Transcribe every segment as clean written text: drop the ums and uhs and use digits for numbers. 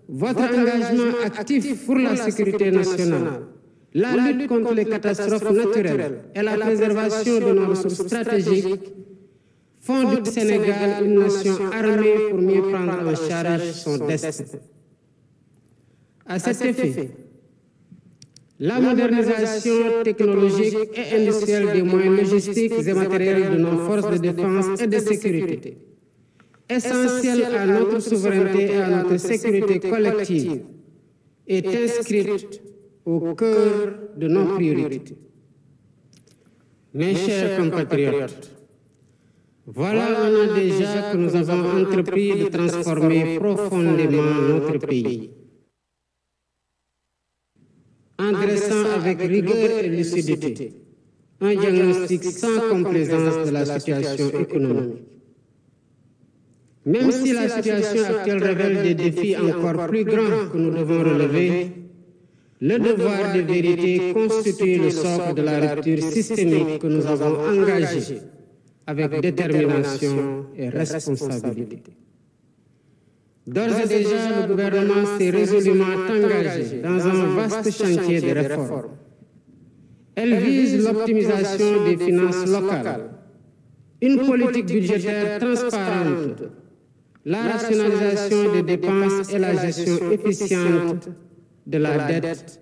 votre engagement actif pour la sécurité nationale, la lutte contre les catastrophes naturelles et la préservation de nos ressources stratégiques font du Sénégal une nation armée pour mieux prendre en charge son destin. À cet effet, la modernisation technologique et industrielle des moyens logistiques et matériels de nos forces de défense et de sécurité, essentielle à notre souveraineté et à notre sécurité collective, est inscrite au cœur de nos priorités. Mes chers compatriotes, voilà un an déjà que nous avons entrepris de transformer profondément notre pays, en dressant avec rigueur et lucidité un diagnostic sans complaisance de la situation économique. Même si la situation actuelle révèle des défis encore plus grands que nous devons relever, le devoir de vérité constitue le socle de la rupture systémique que nous avons engagée avec détermination et responsabilité. D'ores et déjà, le gouvernement s'est résolument engagé dans un vaste chantier de réforme. Elle vise l'optimisation des finances locales, une politique budgétaire transparente, la rationalisation des dépenses et la gestion efficiente de la dette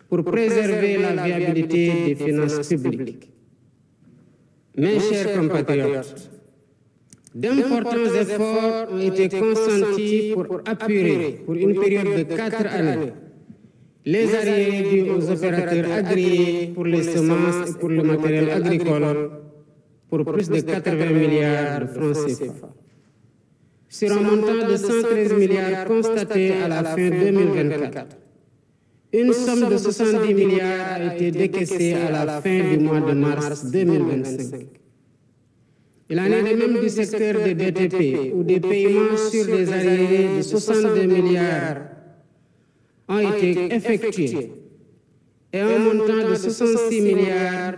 pour préserver la viabilité des finances publiques. Mes chers compatriotes, d'importants efforts ont été consentis pour apurer, pour une période de 4 années, les arriérés dus aux opérateurs agréés pour les semences et pour le matériel agricole pour plus de 80 milliards de francs CFA. Sur un montant de 113 milliards constaté à la fin 2024, une somme de 70 milliards a été décaissée à la fin du mois de mars 2025. Il en est de même du secteur des BTP, où des paiements sur des arriérés de 62 milliards ont été effectués et un montant de 66 milliards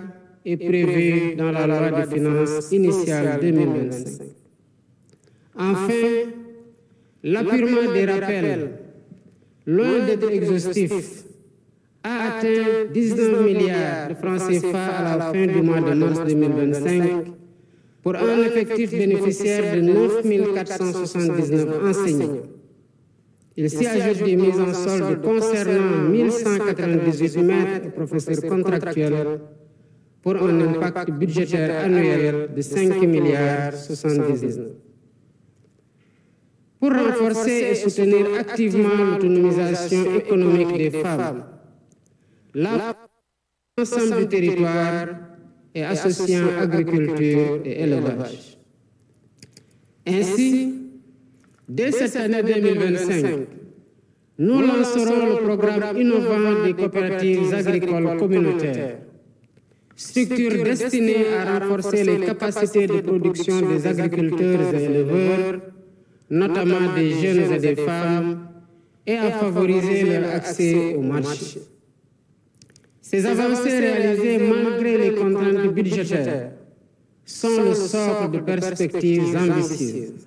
est prévu dans la loi de finances initiale 2025. Enfin, l'appurement des rappels, loin d'être exhaustif, a atteint 19 milliards de francs CFA à la fin du mois de mars 2025 pour un effectif bénéficiaire de 9 479 enseignants. Il s'y ajoute des mises en solde concernant 1198 maîtres et professeurs contractuels pour un impact budgétaire annuel de 5 milliards 79. Pour renforcer et soutenir activement l'autonomisation économique des femmes, l'ensemble du territoire et associant agriculture et élevage. Ainsi, dès cette année 2025, nous lancerons le programme innovant des coopératives agricoles communautaires, structure destinée à renforcer les capacités de production des agriculteurs et éleveurs, notamment des jeunes et des femmes, et à favoriser leur accès au marché. Ces avancées réalisées malgré les contraintes budgétaires sont le socle de perspectives ambitieuses.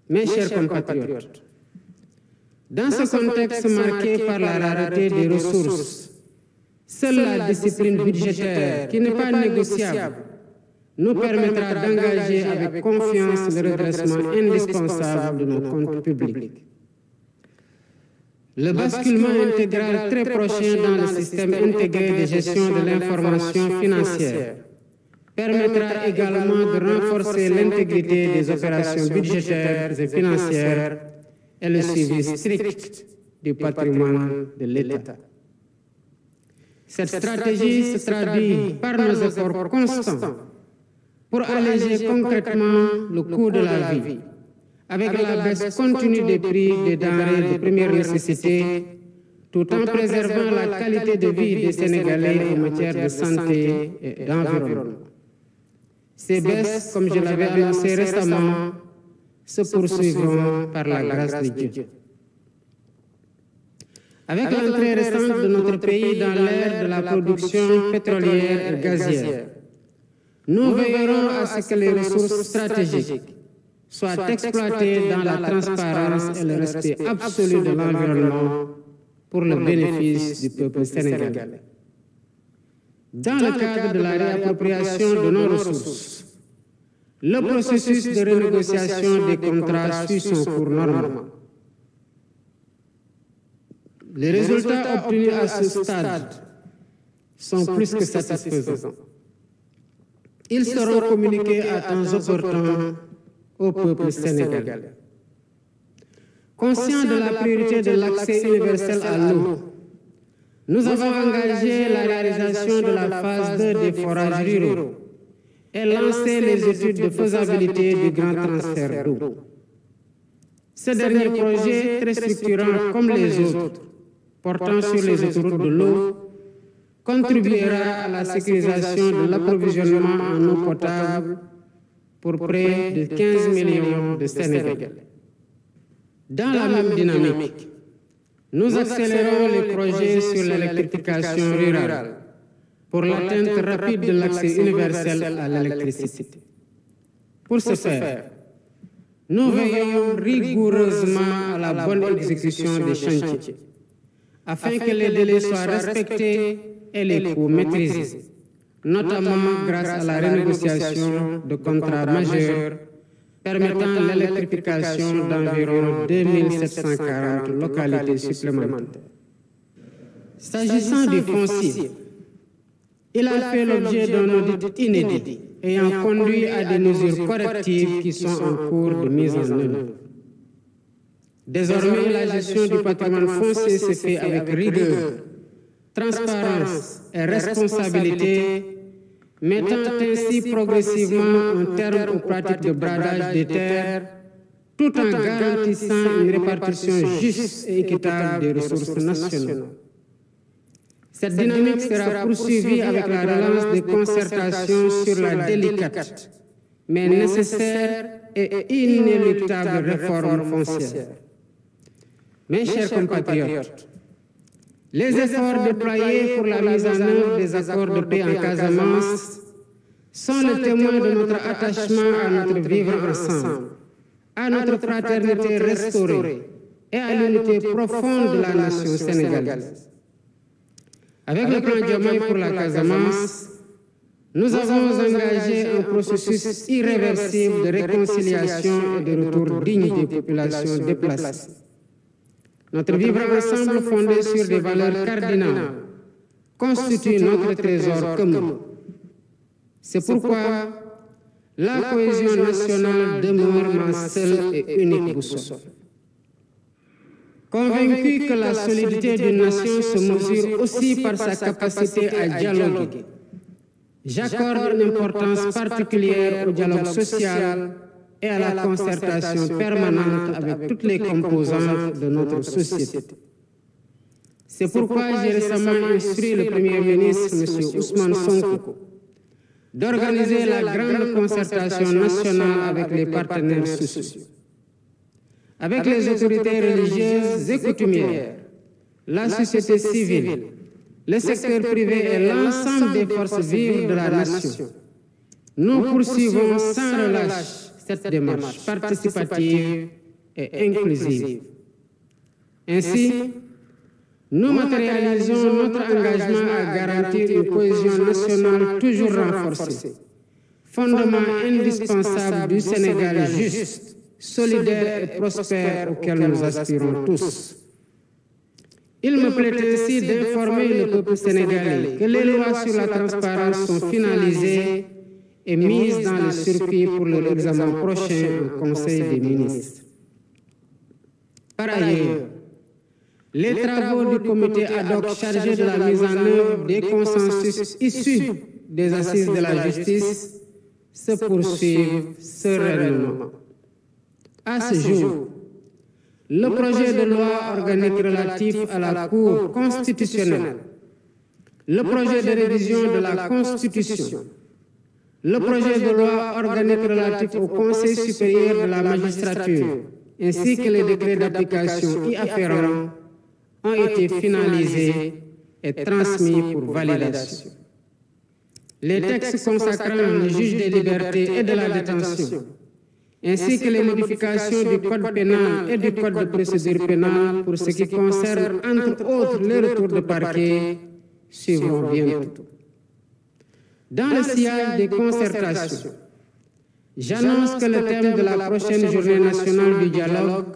Mes chers compatriotes, dans ce contexte marqué par la rareté des ressources, seule la discipline budgétaire, qui n'est pas négociable, nous permettra d'engager avec confiance le redressement indispensable de nos comptes publics. Le basculement intégral très prochain dans le système intégré de gestion de l'information financière permettra également de renforcer l'intégrité des opérations budgétaires et financières et le suivi strict du patrimoine de l'État. Cette stratégie se traduit par nos efforts constants pour alléger concrètement le coût de la vie, avec la baisse continue des prix des denrées de première nécessité, tout en préservant la qualité de vie des Sénégalais en matière de santé et d'environnement. Ces baisses, comme je l'avais annoncé récemment, se poursuivront par la grâce de Dieu. Avec l'entrée récente de notre pays dans l'ère de la production pétrolière et gazière, nous veillerons à ce que les ressources stratégiques soit exploité dans la transparence et le respect absolu de l'environnement pour le bénéfice du peuple sénégalais. Dans le cadre de la réappropriation de nos ressources, le processus de renégociation des contrats suit son cours normal. Les résultats obtenus à ce stade sont plus que satisfaisants. Ils seront communiqués à temps opportun au peuple sénégalais. Conscient de la priorité de l'accès universel à l'eau, nous avons engagé la réalisation de la phase 2 des forages ruraux et lancé les études de faisabilité du grand transfert d'eau. Ce dernier projet, très structurant comme les autres, portant sur les autoroutes de l'eau, contribuera à la sécurisation de l'approvisionnement en eau potable pour près de 15 millions de Sénégalais. Dans la même dynamique, nous accélérons les projets sur l'électrification rurale pour l'atteinte rapide de l'accès universel à l'électricité. Pour ce faire, nous veillons rigoureusement à la bonne exécution des chantiers, afin que les délais soient respectés et les coûts maîtrisés, notamment grâce à la renégociation de contrats majeurs permettant l'électrification d'environ 2740 localités supplémentaires. S'agissant du foncier, il a fait l'objet d'un audit inédit ayant conduit à des mesures correctives qui sont en cours de mise en œuvre. Désormais, la gestion du patrimoine foncier se fait avec rigueur, transparence et responsabilité, mettant ainsi progressivement un terme aux pratiques de bradage des terres, tout en garantissant une répartition juste et équitable des ressources nationales. Cette dynamique sera poursuivie avec la relance des concertations sur la délicate, mais nécessaire et inéluctable réforme foncière. Mes chers compatriotes, les efforts déployés pour la mise en œuvre des accords de paix en Casamance sont le témoin de notre attachement à notre vivre ensemble, à notre fraternité restaurée et à l'unité profonde de la nation sénégalaise. Avec le plan Diomaye pour la Casamance, nous avons engagé un processus irréversible de réconciliation et de retour digne des populations déplacées. Notre vivre ensemble fondé sur des valeurs cardinales constitue notre trésor commun. C'est pourquoi la cohésion nationale demeure ma seule et unique boussole. Convaincu que la solidité d'une nation se mesure aussi par sa capacité à dialoguer, j'accorde une importance particulière au dialogue social et à la concertation permanente avec toutes les composantes de notre société. C'est pourquoi j'ai récemment instruit le Premier ministre, M. Ousmane Sonko, d'organiser la grande concertation nationale avec les partenaires sociaux, avec les autorités religieuses et coutumières, la société civile, le secteur privé et l'ensemble des forces vives de la nation. Nous poursuivons sans relâche cette démarche participative et inclusive. Ainsi, nous matérialisons notre engagement à garantir une cohésion nationale toujours renforcée, fondement indispensable du Sénégal juste, solidaire et prospère auquel nous aspirons tous. Il me plaît ainsi d'informer le peuple sénégalais que les lois sur la transparence sont finalisées et mises dans le circuit pour leur examen prochain au Conseil des ministres. Par ailleurs, les travaux du comité ad hoc chargé de la mise en œuvre des consensus issus des assises de la justice se poursuivent sereinement. À ce jour, le projet de loi organique relatif à la Cour constitutionnelle, le projet de révision de la Constitution, le projet de loi organique relatif au Conseil supérieur de la magistrature, ainsi que les décrets d'application y afférents, ont été finalisés et transmis pour validation. Les textes consacrant le juge des libertés et de la détention ainsi que les modifications du Code pénal et du Code de procédure pénale pour ce qui concerne, entre autres, les retours de parquet, suivront bientôt. Dans le sillage des concertations, j'annonce que le thème de la prochaine journée nationale du dialogue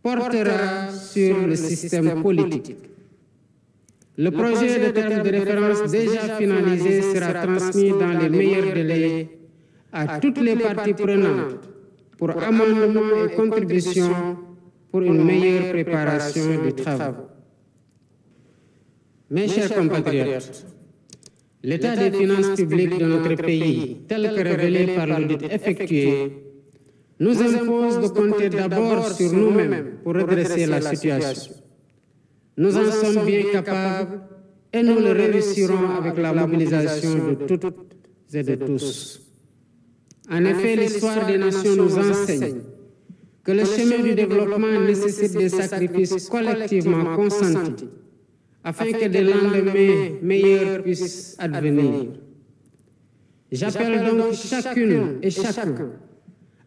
portera sur le système politique. Le projet de terme de référence déjà finalisé sera transmis dans les meilleurs délais à toutes les parties prenantes pour amendements et contributions pour une meilleure préparation des travaux. Mes chers compatriotes, l'état des finances publiques de notre pays, tel que révélé par l'audit effectué, nous impose de compter d'abord sur nous-mêmes pour redresser la situation. Nous en sommes bien capables et nous le réussirons avec la mobilisation de toutes et de tous. En effet, l'histoire des nations nous enseigne que le chemin du développement nécessite des sacrifices collectivement consentis afin que des lendemains meilleurs puissent advenir. J'appelle donc chacune et chacun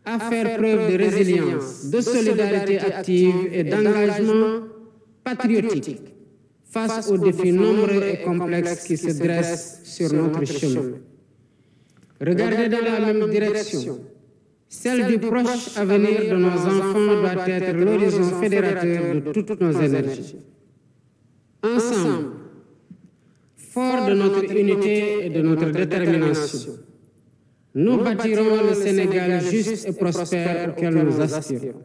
à faire preuve de résilience, de solidarité active et d'engagement patriotique face aux défis nombreux et complexes qui se dressent sur notre chemin. Regardez dans la même direction. Celle du proche avenir de nos enfants doit être l'horizon fédérateur de toutes nos énergies. Ensemble, forts de notre unité et de notre détermination, nous bâtirons le Sénégal juste et prospère auquel nous aspirons.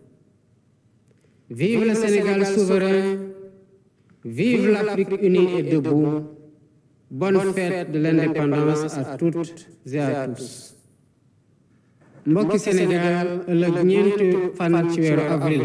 Vive le Sénégal souverain, vive l'Afrique unie et debout. Bonne fête de l'indépendance à toutes et à tous. mbokki Sénégal ëllëg ñeenti fan ci weeru avril